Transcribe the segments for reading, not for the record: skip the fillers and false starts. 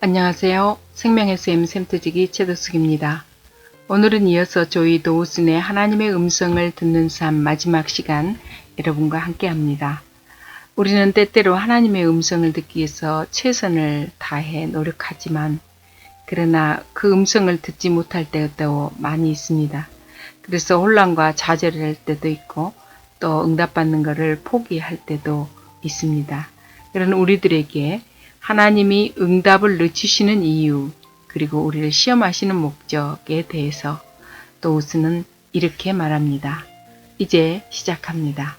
안녕하세요. 생명의 샘 샘트지기 최도숙입니다. 오늘은 이어서 조이 도우슨의 하나님의 음성을 듣는 삶 마지막 시간 여러분과 함께 합니다. 우리는 때때로 하나님의 음성을 듣기 위해서 최선을 다해 노력하지만 그러나 그 음성을 듣지 못할 때도 많이 있습니다. 그래서 혼란과 좌절할 때도 있고 또 응답받는 것을 포기할 때도 있습니다. 그런 우리들에게 하나님이 응답을 늦추시는 이유 그리고 우리를 시험하시는 목적에 대해서 도우슨은 이렇게 말합니다. 이제 시작합니다.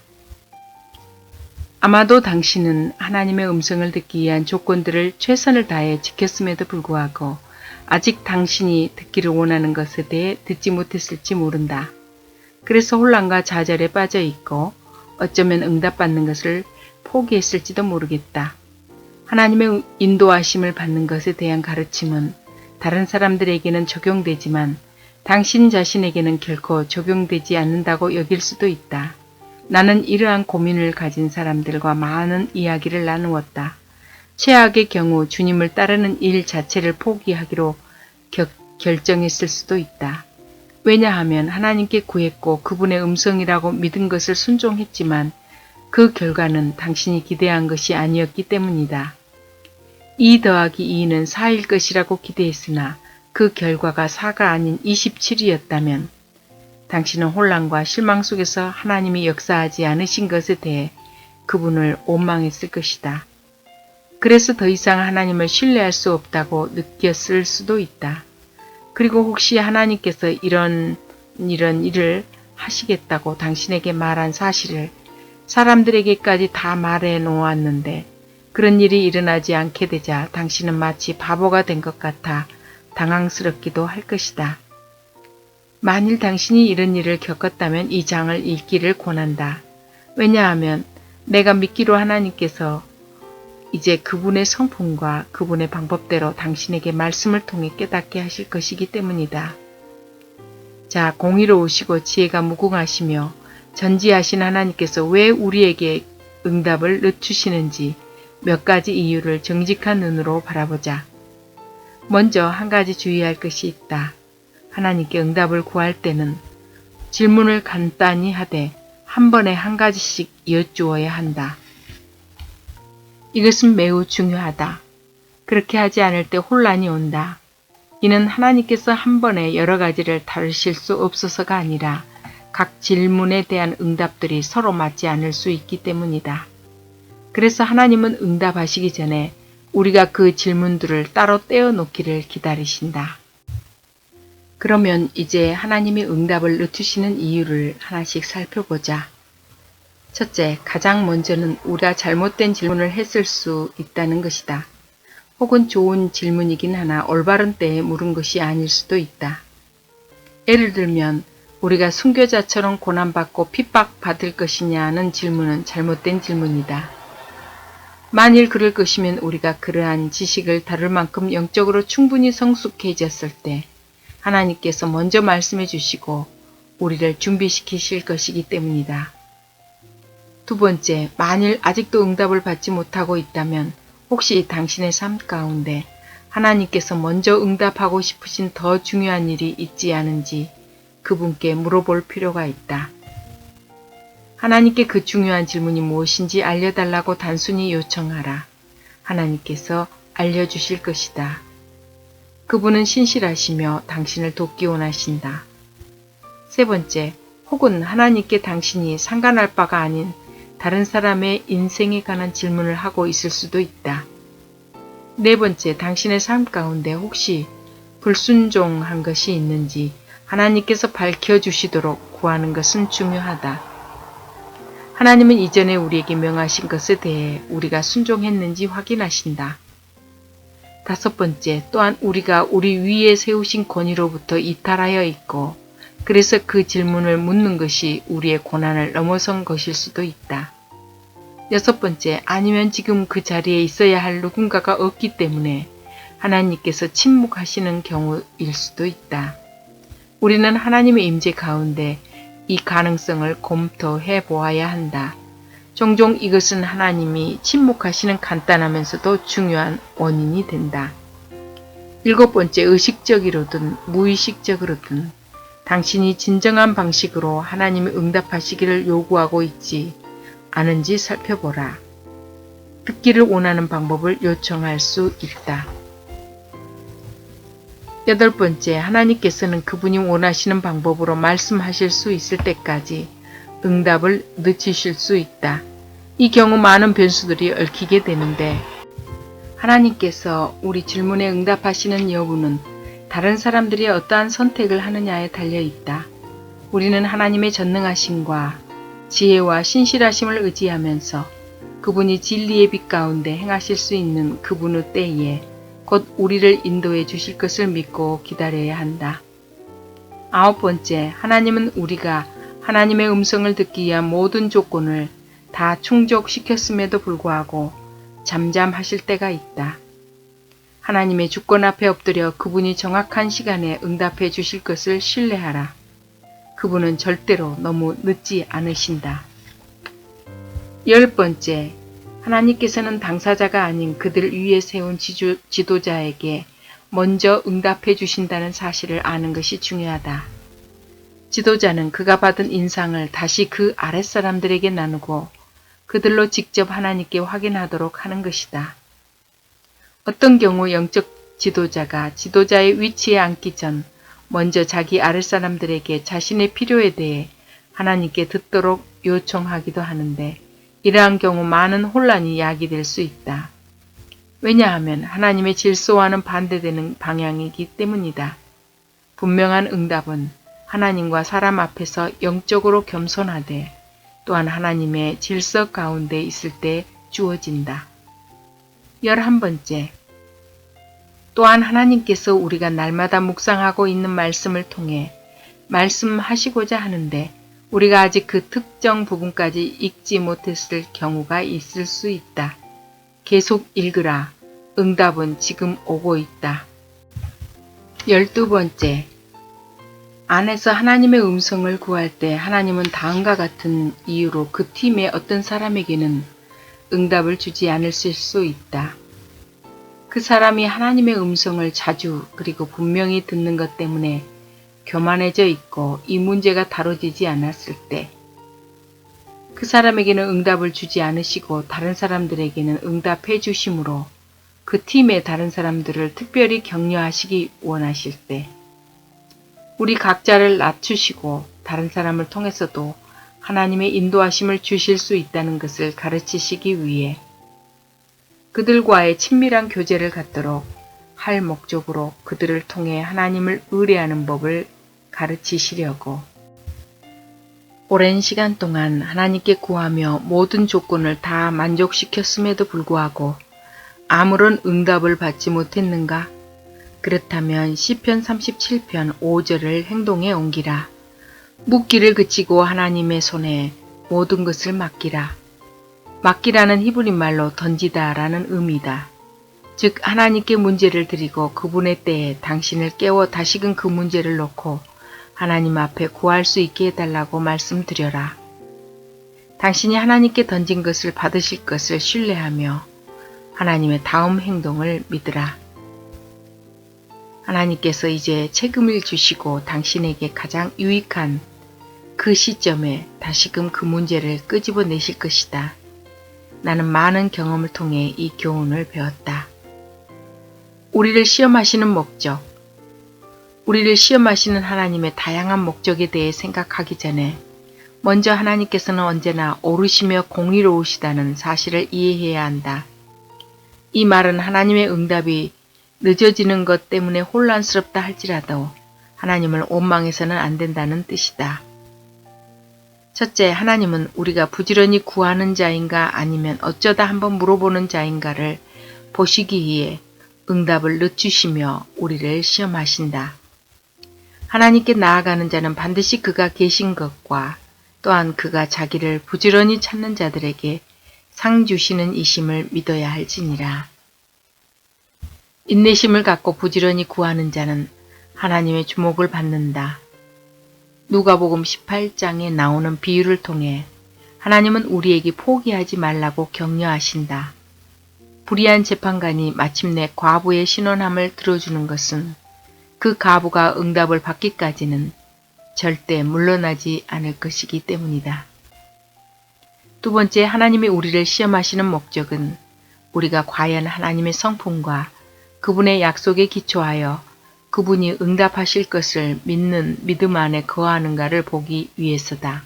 아마도 당신은 하나님의 음성을 듣기 위한 조건들을 최선을 다해 지켰음에도 불구하고 아직 당신이 듣기를 원하는 것에 대해 듣지 못했을지 모른다. 그래서 혼란과 좌절에 빠져 있고 어쩌면 응답받는 것을 포기했을지도 모르겠다. 하나님의 인도하심을 받는 것에 대한 가르침은 다른 사람들에게는 적용되지만 당신 자신에게는 결코 적용되지 않는다고 여길 수도 있다. 나는 이러한 고민을 가진 사람들과 많은 이야기를 나누었다. 최악의 경우 주님을 따르는 일 자체를 포기하기로 결정했을 수도 있다. 왜냐하면 하나님께 구했고 그분의 음성이라고 믿은 것을 순종했지만 그 결과는 당신이 기대한 것이 아니었기 때문이다. 2 더하기 2는 4일 것이라고 기대했으나 그 결과가 4가 아닌 27이었다면 당신은 혼란과 실망 속에서 하나님이 역사하지 않으신 것에 대해 그분을 원망했을 것이다. 그래서 더 이상 하나님을 신뢰할 수 없다고 느꼈을 수도 있다. 그리고 혹시 하나님께서 이런 일을 하시겠다고 당신에게 말한 사실을 사람들에게까지 다 말해 놓았는데 그런 일이 일어나지 않게 되자 당신은 마치 바보가 된 것 같아 당황스럽기도 할 것이다. 만일 당신이 이런 일을 겪었다면 이 장을 읽기를 권한다. 왜냐하면 내가 믿기로 하나님께서 이제 그분의 성품과 그분의 방법대로 당신에게 말씀을 통해 깨닫게 하실 것이기 때문이다. 자, 공의로우시고 지혜가 무궁하시며 전지하신 하나님께서 왜 우리에게 응답을 늦추시는지 몇 가지 이유를 정직한 눈으로 바라보자. 먼저 한 가지 주의할 것이 있다. 하나님께 응답을 구할 때는 질문을 간단히 하되 한 번에 한 가지씩 여쭈어야 한다. 이것은 매우 중요하다. 그렇게 하지 않을 때 혼란이 온다. 이는 하나님께서 한 번에 여러 가지를 다루실 수 없어서가 아니라 각 질문에 대한 응답들이 서로 맞지 않을 수 있기 때문이다. 그래서 하나님은 응답하시기 전에 우리가 그 질문들을 따로 떼어놓기를 기다리신다. 그러면 이제 하나님이 응답을 늦추시는 이유를 하나씩 살펴보자. 첫째, 가장 먼저는 우리가 잘못된 질문을 했을 수 있다는 것이다. 혹은 좋은 질문이긴 하나 올바른 때에 물은 것이 아닐 수도 있다. 예를 들면 우리가 순교자처럼 고난받고 핍박받을 것이냐는 질문은 잘못된 질문이다. 만일 그럴 것이면 우리가 그러한 지식을 다룰 만큼 영적으로 충분히 성숙해졌을 때 하나님께서 먼저 말씀해 주시고 우리를 준비시키실 것이기 때문이다. 두 번째, 만일 아직도 응답을 받지 못하고 있다면 혹시 당신의 삶 가운데 하나님께서 먼저 응답하고 싶으신 더 중요한 일이 있지 않은지 그분께 물어볼 필요가 있다. 하나님께 그 중요한 질문이 무엇인지 알려달라고 단순히 요청하라. 하나님께서 알려주실 것이다. 그분은 신실하시며 당신을 돕기 원하신다. 세 번째, 혹은 하나님께 당신이 상관할 바가 아닌 다른 사람의 인생에 관한 질문을 하고 있을 수도 있다. 네 번째, 당신의 삶 가운데 혹시 불순종한 것이 있는지 하나님께서 밝혀주시도록 구하는 것은 중요하다. 하나님은 이전에 우리에게 명하신 것에 대해 우리가 순종했는지 확인하신다. 다섯 번째, 또한 우리가 우리 위에 세우신 권위로부터 이탈하여 있고 그래서 그 질문을 묻는 것이 우리의 고난을 넘어선 것일 수도 있다. 여섯 번째, 아니면 지금 그 자리에 있어야 할 누군가가 없기 때문에 하나님께서 침묵하시는 경우일 수도 있다. 우리는 하나님의 임재 가운데 이 가능성을 검토해 보아야 한다. 종종 이것은 하나님이 침묵하시는 간단하면서도 중요한 원인이 된다. 7번째, 의식적이로든 무의식적으로든 당신이 진정한 방식으로 하나님이 응답하시기를 요구하고 있지 않은지 살펴보라. 듣기를 원하는 방법을 요청할 수 있다. 8번째, 하나님께서는 그분이 원하시는 방법으로 말씀하실 수 있을 때까지 응답을 늦추실 수 있다. 이 경우 많은 변수들이 얽히게 되는데 하나님께서 우리 질문에 응답하시는 여부는 다른 사람들이 어떠한 선택을 하느냐에 달려 있다. 우리는 하나님의 전능하심과 지혜와 신실하심을 의지하면서 그분이 진리의 빛 가운데 행하실 수 있는 그분의 때에 곧 우리를 인도해 주실 것을 믿고 기다려야 한다. 9번째, 하나님은 우리가 하나님의 음성을 듣기 위한 모든 조건을 다 충족시켰음에도 불구하고 잠잠하실 때가 있다. 하나님의 주권 앞에 엎드려 그분이 정확한 시간에 응답해 주실 것을 신뢰하라. 그분은 절대로 너무 늦지 않으신다. 10번째, 하나님께서는 당사자가 아닌 그들 위에 세운 지도자에게 먼저 응답해 주신다는 사실을 아는 것이 중요하다. 지도자는 그가 받은 인상을 다시 그 아랫사람들에게 나누고 그들로 직접 하나님께 확인하도록 하는 것이다. 어떤 경우 영적 지도자가 지도자의 위치에 앉기 전 먼저 자기 아랫사람들에게 자신의 필요에 대해 하나님께 듣도록 요청하기도 하는데 이러한 경우 많은 혼란이 야기될 수 있다. 왜냐하면 하나님의 질서와는 반대되는 방향이기 때문이다. 분명한 응답은 하나님과 사람 앞에서 영적으로 겸손하되 또한 하나님의 질서 가운데 있을 때 주어진다. 11번째, 또한 하나님께서 우리가 날마다 묵상하고 있는 말씀을 통해 말씀하시고자 하는데 우리가 아직 그 특정 부분까지 읽지 못했을 경우가 있을 수 있다. 계속 읽으라. 응답은 지금 오고 있다. 12번째, 안에서 하나님의 음성을 구할 때 하나님은 다음과 같은 이유로 그 팀의 어떤 사람에게는 응답을 주지 않으실 수 있다. 그 사람이 하나님의 음성을 자주 그리고 분명히 듣는 것 때문에 교만해져 있고 이 문제가 다뤄지지 않았을 때, 그 사람에게는 응답을 주지 않으시고 다른 사람들에게는 응답해 주심으로 그 팀의 다른 사람들을 특별히 격려하시기 원하실 때, 우리 각자를 낮추시고 다른 사람을 통해서도 하나님의 인도하심을 주실 수 있다는 것을 가르치시기 위해 그들과의 친밀한 교제를 갖도록 할 목적으로 그들을 통해 하나님을 의뢰하는 법을 가르치시려고 오랜 시간 동안 하나님께 구하며 모든 조건을 다 만족시켰음에도 불구하고 아무런 응답을 받지 못했는가? 그렇다면 시편 37편 5절을 행동에 옮기라. 묻기를 그치고 하나님의 손에 모든 것을 맡기라. 맡기라는 히브리 말로 던지다 라는 의미다. 즉 하나님께 문제를 드리고 그분의 때에 당신을 깨워 다시금 그 문제를 놓고 하나님 앞에 구할 수 있게 해달라고 말씀드려라. 당신이 하나님께 던진 것을 받으실 것을 신뢰하며 하나님의 다음 행동을 믿으라. 하나님께서 이제 책임을 주시고 당신에게 가장 유익한 그 시점에 다시금 그 문제를 끄집어내실 것이다. 나는 많은 경험을 통해 이 교훈을 배웠다. 우리를 시험하시는 목적, 우리를 시험하시는 하나님의 다양한 목적에 대해 생각하기 전에 먼저 하나님께서는 언제나 옳으시며 공의로우시다는 사실을 이해해야 한다. 이 말은 하나님의 응답이 늦어지는 것 때문에 혼란스럽다 할지라도 하나님을 원망해서는 안 된다는 뜻이다. 첫째, 하나님은 우리가 부지런히 구하는 자인가 아니면 어쩌다 한번 물어보는 자인가를 보시기 위해 응답을 늦추시며 우리를 시험하신다. 하나님께 나아가는 자는 반드시 그가 계신 것과 또한 그가 자기를 부지런히 찾는 자들에게 상 주시는 이심을 믿어야 할지니라. 인내심을 갖고 부지런히 구하는 자는 하나님의 주목을 받는다. 누가복음 18장에 나오는 비유를 통해 하나님은 우리에게 포기하지 말라고 격려하신다. 불의한 재판관이 마침내 과부의 신원함을 들어주는 것은 그 과부가 응답을 받기까지는 절대 물러나지 않을 것이기 때문이다. 두 번째, 하나님이 우리를 시험하시는 목적은 우리가 과연 하나님의 성품과 그분의 약속에 기초하여 그분이 응답하실 것을 믿는 믿음 안에 거하는가를 보기 위해서다.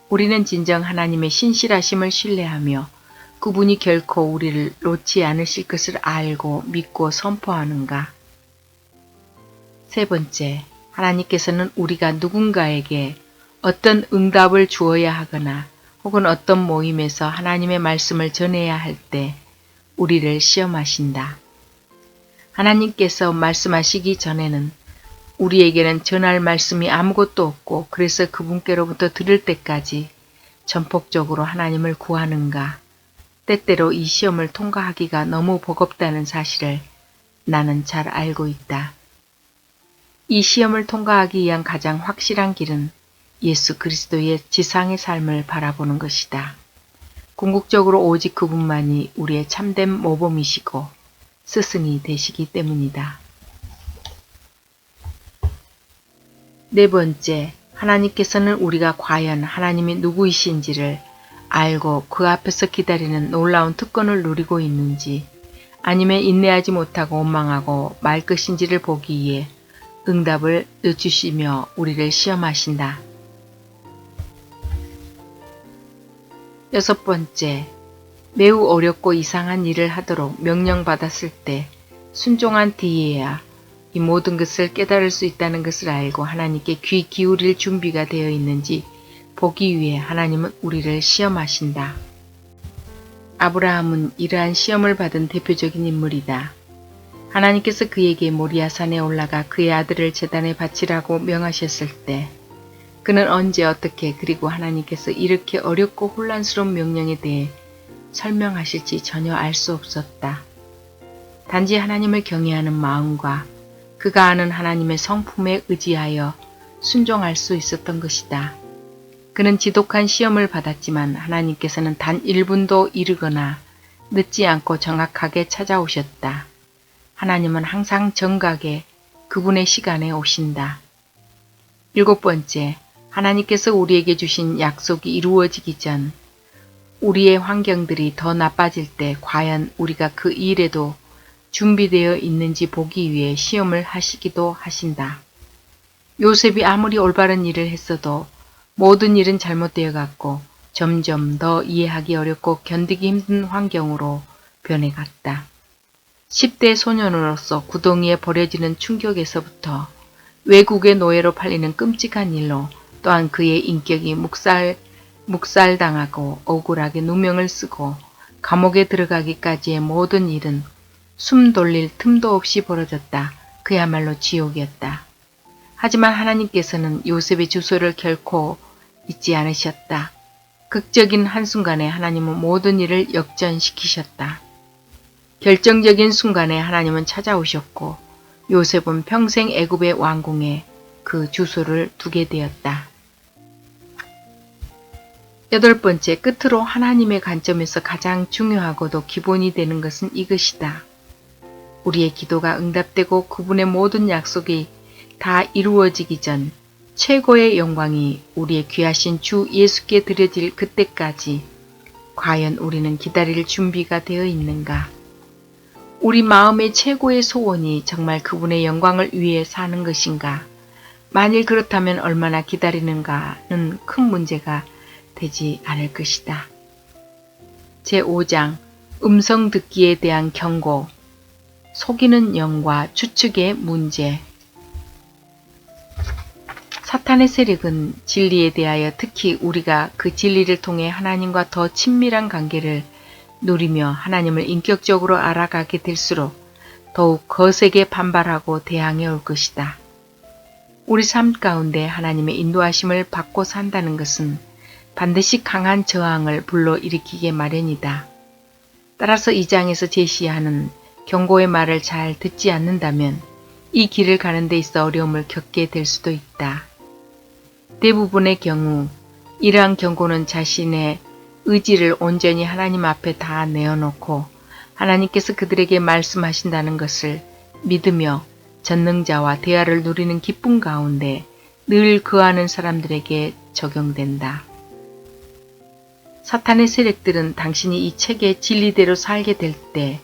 우리는 진정 하나님의 신실하심을 신뢰하며 그분이 결코 우리를 놓지 않으실 것을 알고 믿고 선포하는가? 세 번째, 하나님께서는 우리가 누군가에게 어떤 응답을 주어야 하거나 혹은 어떤 모임에서 하나님의 말씀을 전해야 할 때 우리를 시험하신다. 하나님께서 말씀하시기 전에는 우리에게는 전할 말씀이 아무것도 없고 그래서 그분께로부터 들을 때까지 전폭적으로 하나님을 구하는가? 때때로 이 시험을 통과하기가 너무 버겁다는 사실을 나는 잘 알고 있다. 이 시험을 통과하기 위한 가장 확실한 길은 예수 그리스도의 지상의 삶을 바라보는 것이다. 궁극적으로 오직 그분만이 우리의 참된 모범이시고 스승이 되시기 때문이다. 네 번째, 하나님께서는 우리가 과연 하나님이 누구이신지를 알고 그 앞에서 기다리는 놀라운 특권을 누리고 있는지 아니면 인내하지 못하고 원망하고 말 것인지를 보기 위해 응답을 늦추시며 우리를 시험하신다. 여섯 번째, 매우 어렵고 이상한 일을 하도록 명령받았을 때 순종한 뒤에야 이 모든 것을 깨달을 수 있다는 것을 알고 하나님께 귀 기울일 준비가 되어 있는지 보기 위해 하나님은 우리를 시험하신다. 아브라함은 이러한 시험을 받은 대표적인 인물이다. 하나님께서 그에게 모리아산에 올라가 그의 아들을 제단에 바치라고 명하셨을 때 그는 언제 어떻게 그리고 하나님께서 이렇게 어렵고 혼란스러운 명령에 대해 설명하실지 전혀 알 수 없었다. 단지 하나님을 경외하는 마음과 그가 아는 하나님의 성품에 의지하여 순종할 수 있었던 것이다. 그는 지독한 시험을 받았지만 하나님께서는 단 1분도 이르거나 늦지 않고 정확하게 찾아오셨다. 하나님은 항상 정각에 그분의 시간에 오신다. 일곱 번째, 하나님께서 우리에게 주신 약속이 이루어지기 전 우리의 환경들이 더 나빠질 때 과연 우리가 그 일에도 준비되어 있는지 보기 위해 시험을 하시기도 하신다. 요셉이 아무리 올바른 일을 했어도 모든 일은 잘못되어 갔고 점점 더 이해하기 어렵고 견디기 힘든 환경으로 변해갔다. 10대 소년으로서 구덩이에 버려지는 충격에서부터 외국의 노예로 팔리는 끔찍한 일로 또한 그의 인격이 묵살당하고 억울하게 누명을 쓰고 감옥에 들어가기까지의 모든 일은 숨 돌릴 틈도 없이 벌어졌다. 그야말로 지옥이었다. 하지만 하나님께서는 요셉의 주소를 결코 잊지 않으셨다. 극적인 한순간에 하나님은 모든 일을 역전시키셨다. 결정적인 순간에 하나님은 찾아오셨고 요셉은 평생 애굽의 왕궁에 그 주소를 두게 되었다. 여덟 번째, 끝으로 하나님의 관점에서 가장 중요하고도 기본이 되는 것은 이것이다. 우리의 기도가 응답되고 그분의 모든 약속이 다 이루어지기 전 최고의 영광이 우리의 귀하신 주 예수께 드려질 그때까지 과연 우리는 기다릴 준비가 되어 있는가? 우리 마음의 최고의 소원이 정말 그분의 영광을 위해 사는 것인가? 만일 그렇다면 얼마나 기다리는가는 큰 문제가 되지 않을 것이다. 제5장 음성 듣기에 대한 경고, 속이는 영과 추측의 문제. 사탄의 세력은 진리에 대하여 특히 우리가 그 진리를 통해 하나님과 더 친밀한 관계를 누리며 하나님을 인격적으로 알아가게 될수록 더욱 거세게 반발하고 대항해 올 것이다. 우리 삶 가운데 하나님의 인도하심을 받고 산다는 것은 반드시 강한 저항을 불러일으키게 마련이다. 따라서 이 장에서 제시하는 경고의 말을 잘 듣지 않는다면 이 길을 가는 데 있어 어려움을 겪게 될 수도 있다. 대부분의 경우 이러한 경고는 자신의 의지를 온전히 하나님 앞에 다 내어놓고 하나님께서 그들에게 말씀하신다는 것을 믿으며 전능자와 대화를 누리는 기쁨 가운데 늘 거하는 사람들에게 적용된다. 사탄의 세력들은 당신이 이 책의 진리대로 살게 될 때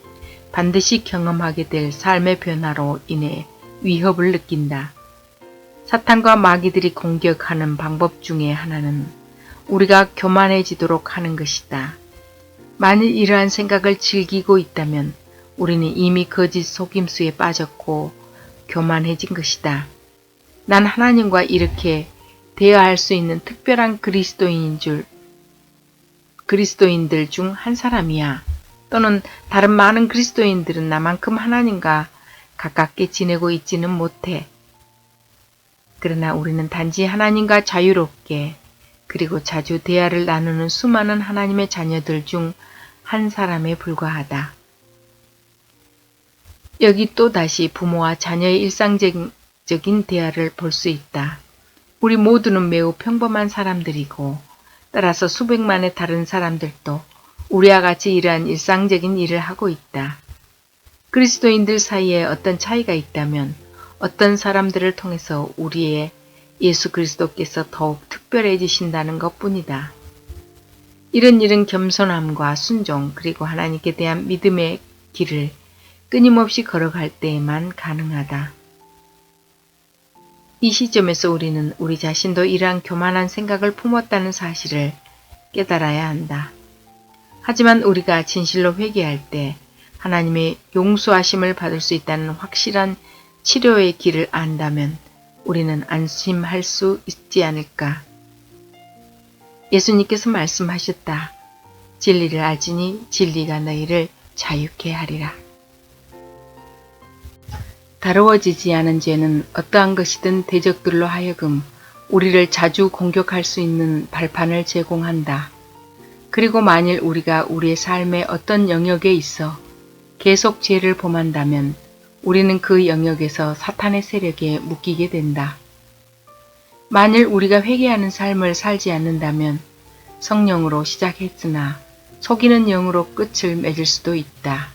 반드시 경험하게 될 삶의 변화로 인해 위협을 느낀다. 사탄과 마귀들이 공격하는 방법 중에 하나는 우리가 교만해지도록 하는 것이다. 만일 이러한 생각을 즐기고 있다면 우리는 이미 거짓 속임수에 빠졌고 교만해진 것이다. 난 하나님과 이렇게 대화할 수 있는 특별한 그리스도인들 중 한 사람이야. 또는 다른 많은 그리스도인들은 나만큼 하나님과 가깝게 지내고 있지는 못해. 그러나 우리는 단지 하나님과 자유롭게 그리고 자주 대화를 나누는 수많은 하나님의 자녀들 중 한 사람에 불과하다. 여기 또다시 부모와 자녀의 일상적인 대화를 볼 수 있다. 우리 모두는 매우 평범한 사람들이고 따라서 수백만의 다른 사람들도 우리와 같이 이러한 일상적인 일을 하고 있다. 그리스도인들 사이에 어떤 차이가 있다면 어떤 사람들을 통해서 우리의 예수 그리스도께서 더욱 특별해지신다는 것뿐이다. 이런 일은 겸손함과 순종 그리고 하나님께 대한 믿음의 길을 끊임없이 걸어갈 때에만 가능하다. 이 시점에서 우리는 우리 자신도 이러한 교만한 생각을 품었다는 사실을 깨달아야 한다. 하지만 우리가 진실로 회개할 때 하나님의 용서하심을 받을 수 있다는 확실한 치료의 길을 안다면 우리는 안심할 수 있지 않을까. 예수님께서 말씀하셨다. 진리를 알지니 진리가 너희를 자유케 하리라. 다루어지지 않은 죄는 어떠한 것이든 대적들로 하여금 우리를 자주 공격할 수 있는 발판을 제공한다. 그리고 만일 우리가 우리의 삶의 어떤 영역에 있어 계속 죄를 범한다면 우리는 그 영역에서 사탄의 세력에 묶이게 된다. 만일 우리가 회개하는 삶을 살지 않는다면 성령으로 시작했으나 속이는 영으로 끝을 맺을 수도 있다.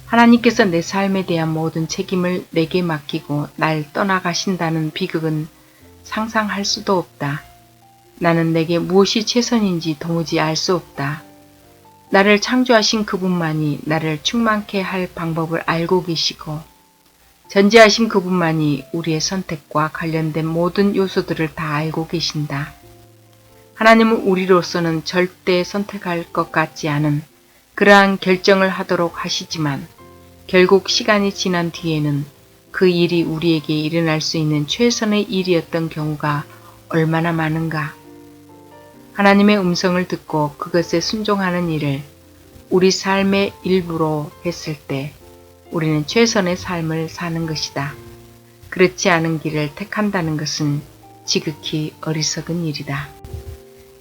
하나님께서 내 삶에 대한 모든 책임을 내게 맡기고 날 떠나가신다는 비극은 상상할 수도 없다. 나는 내게 무엇이 최선인지 도무지 알 수 없다. 나를 창조하신 그분만이 나를 충만케 할 방법을 알고 계시고 전지하신 그분만이 우리의 선택과 관련된 모든 요소들을 다 알고 계신다. 하나님은 우리로서는 절대 선택할 것 같지 않은 그러한 결정을 하도록 하시지만 결국 시간이 지난 뒤에는 그 일이 우리에게 일어날 수 있는 최선의 일이었던 경우가 얼마나 많은가. 하나님의 음성을 듣고 그것에 순종하는 일을 우리 삶의 일부로 했을 때 우리는 최선의 삶을 사는 것이다. 그렇지 않은 길을 택한다는 것은 지극히 어리석은 일이다.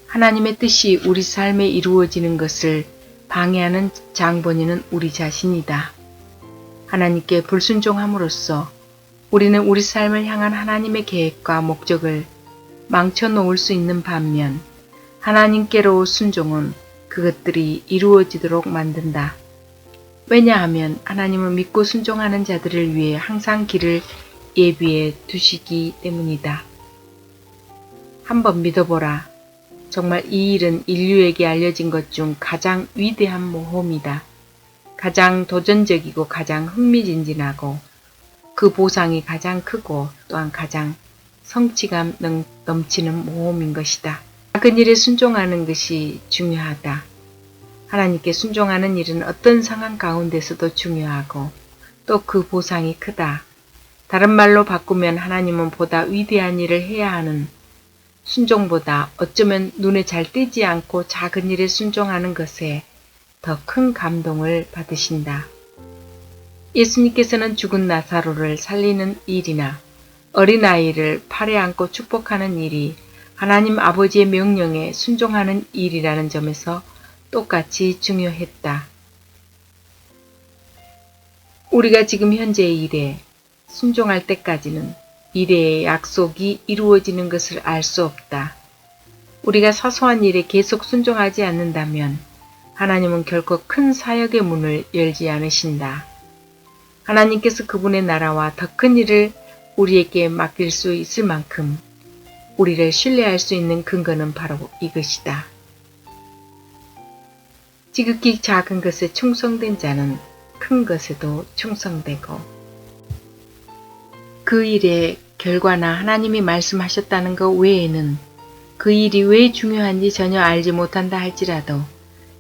하나님의 뜻이 우리 삶에 이루어지는 것을 방해하는 장본인은 우리 자신이다. 하나님께 불순종함으로써 우리는 우리 삶을 향한 하나님의 계획과 목적을 망쳐놓을 수 있는 반면 하나님께로 순종은 그것들이 이루어지도록 만든다. 왜냐하면 하나님은 믿고 순종하는 자들을 위해 항상 길을 예비해 두시기 때문이다. 한번 믿어보라. 정말 이 일은 인류에게 알려진 것 중 가장 위대한 모험이다. 가장 도전적이고 가장 흥미진진하고 그 보상이 가장 크고 또한 가장 성취감 넘치는 모험인 것이다. 작은 일에 순종하는 것이 중요하다. 하나님께 순종하는 일은 어떤 상황 가운데서도 중요하고 또 그 보상이 크다. 다른 말로 바꾸면 하나님은 보다 위대한 일을 해야 하는 순종보다 어쩌면 눈에 잘 띄지 않고 작은 일에 순종하는 것에 더 큰 감동을 받으신다. 예수님께서는 죽은 나사로를 살리는 일이나 어린아이를 팔에 안고 축복하는 일이 하나님 아버지의 명령에 순종하는 일이라는 점에서 똑같이 중요했다. 우리가 지금 현재의 일에 순종할 때까지는 미래의 약속이 이루어지는 것을 알 수 없다. 우리가 사소한 일에 계속 순종하지 않는다면 하나님은 결코 큰 사역의 문을 열지 않으신다. 하나님께서 그분의 나라와 더 큰 일을 우리에게 맡길 수 있을 만큼 우리를 신뢰할 수 있는 근거는 바로 이것이다. 지극히 작은 것에 충성된 자는 큰 것에도 충성되고, 그 일의 결과나 하나님이 말씀하셨다는 것 외에는 그 일이 왜 중요한지 전혀 알지 못한다 할지라도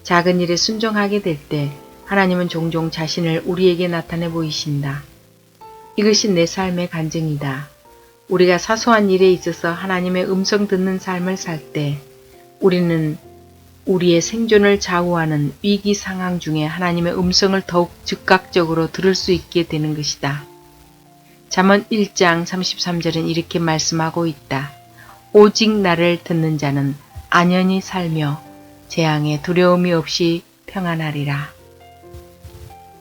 작은 일에 순종하게 될 때 하나님은 종종 자신을 우리에게 나타내 보이신다. 이것이 내 삶의 간증이다. 우리가 사소한 일에 있어서 하나님의 음성 듣는 삶을 살 때 우리는 우리의 생존을 좌우하는 위기 상황 중에 하나님의 음성을 더욱 즉각적으로 들을 수 있게 되는 것이다. 잠언 1장 33절은 이렇게 말씀하고 있다. 오직 나를 듣는 자는 안연히 살며 재앙에 두려움이 없이 평안하리라.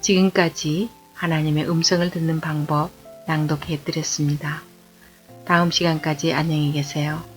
지금까지 하나님의 음성을 듣는 방법 낭독해 드렸습니다. 다음 시간까지 안녕히 계세요.